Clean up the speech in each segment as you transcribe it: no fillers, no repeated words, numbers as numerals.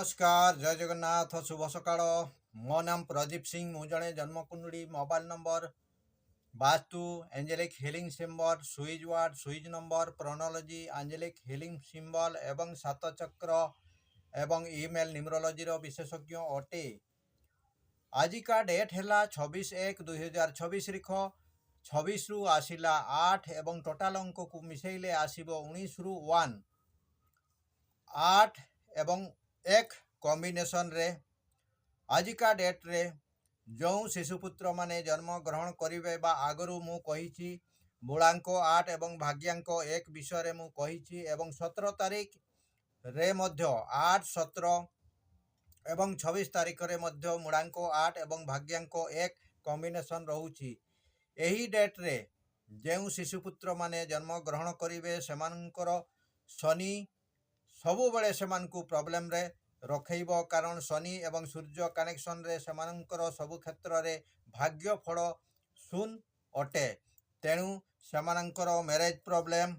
नमस्कार जय जगन्नाथ शुभ सकाळ। मो नाम प्रदीप सिंह मु जड़े जन्मकुंडली mobile number vastu angelic healing symbol switch word switch number प्रोनोलॉजी एंजेलिक हिलिंग सिंबल एवं सात चक्र एवं ईमेल न्यूमरोलॉजी विशेषज्ञ अटे। आज का डेट है 26/1/2026 रिख 26 रु आसिला 8 एवं टोटाल अंक को मिसेले आसिबो 19 रु 1 8 एवं 1 कॉम्बिनेशन रे आज का डेट रे जो शिशुपुत्र माने जन्म ग्रहण करेंगे बा आगरू मु कही मूलांक 8 एवं भाग्यांक 1 विषय मु कही एवं 17 तारीख रे मध्य 8 17 एवं 26 तारीख रे मध्य मूलांक 8 एवं भाग्यांक 1 कॉम्बिनेशन रहूची। एही डेट रे जो शिशुपुत्र माने जन्म ग्रहण करेंगे सेमानकर शनि सबु बेले सेमानकु प्रॉब्लम रे रखेब, कारण शनि एवं सूर्य कनेक्शन रे सेमानकर सबु क्षेत्र रे भाग्य फल शून अटे। तेणु सेमानकर मैरेज प्रॉब्लम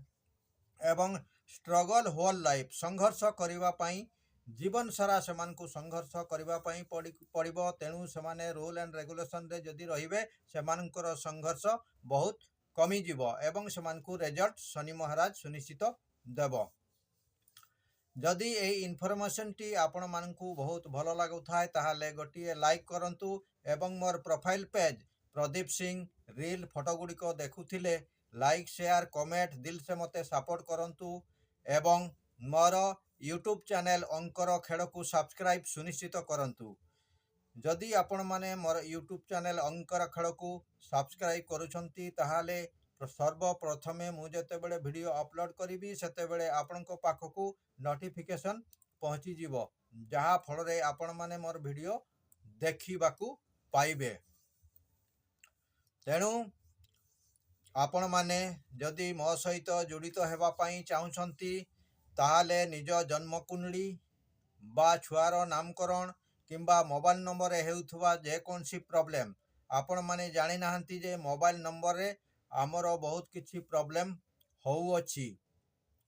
एवं स्ट्रगल होल लाइफ संघर्ष करिबा पई जीवन सारा सेमानकु संघर्ष करिबा पई पड़िबो। तेणु सेमाने रूल एंड रेगुलेशन रे जदि रहिबे सेमानकर संघर्ष बहुत कमी जीवो एवं सेमानकु रिजल्ट शनि महाराज सुनिश्चित देबो। जदि ए इनफॉरमेशन टी आपण मानकु बहुत भल लागु थाए ताहाले गोटिए लाइक करंतु एवं मोर profile page Pradeep Singh reel photo गुडी को देखुथिले लाइक शेयर कमेंट दिल से मते सपोर्ट करंतु एवं मोर यूट्यूब चैनल अंकर खेड़ को सब्सक्राइब सुनिश्चित करंतु। जदि आपण माने मोर यूट्यूब चैनल अंकर खेड़ को सब्सक्राइब करूछंती ताहाले सर्वप्रथमे मु जेते बेले वीडियो अपलोड करी सेते बेले आपनको पाखकू नोटिफिकेशन पहुँची जीवो, जहा फल रे आपण माने मोर वीडियो देखिबाकू पाइबे। तेणु आपण माने जदि मो सहित जोड़ित हेबा पई चाहुछंती ताहाले निज जन्म कुंडली बा छुआर नामकरण किंबा मोबाइल नंबर हेउथुवा जे कोनसी प्रॉब्लम आपण माने जानि नाहंती जे मोबाइल नंबर रे आमर बहुत किछि प्रॉब्लम होउअछि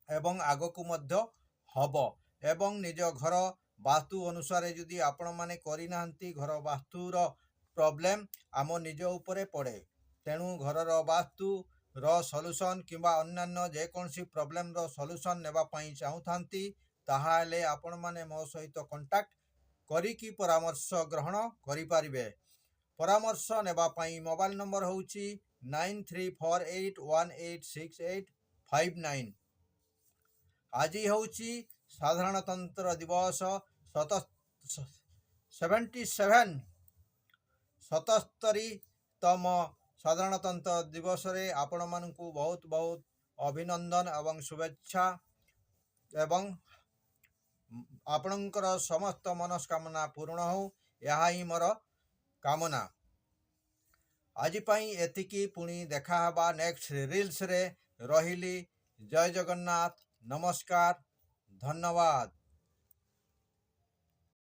एवं आगकू मध्य हब एवं निज घर वास्तु अनुसार जदि आपण माने करि नाहंती घर वास्तुर प्रॉब्लम आम निज उपरे पड़े। तेणु घरर वास्तु रो सॉल्यूशन किंबा अन्यान्य जे कोनसी प्रॉब्लम रो सॉल्यूशन नेबा पई चाहुथांती ताहाले आपण माने मो सहित कांटेक्ट करी की परामर्श ग्रहण करि पारिबे। परामर्श नेबा पई मोबाइल नंबर होउची 9348186859। आज होउची साधारणतंत्र दिवस 77तम साधारणतंत्र दिवस रे आपण मानकू बहुत बहुत अभिनंदन एवं शुभेच्छा एवं आपणकर समस्त मनस्कामना पूर्ण हो यह ही मोर कामना। आज पाई एतिकी पुणी देखा हबा नेक्स्ट रील्स रे रहिली। जय जगन्नाथ नमस्कार धन्यवाद।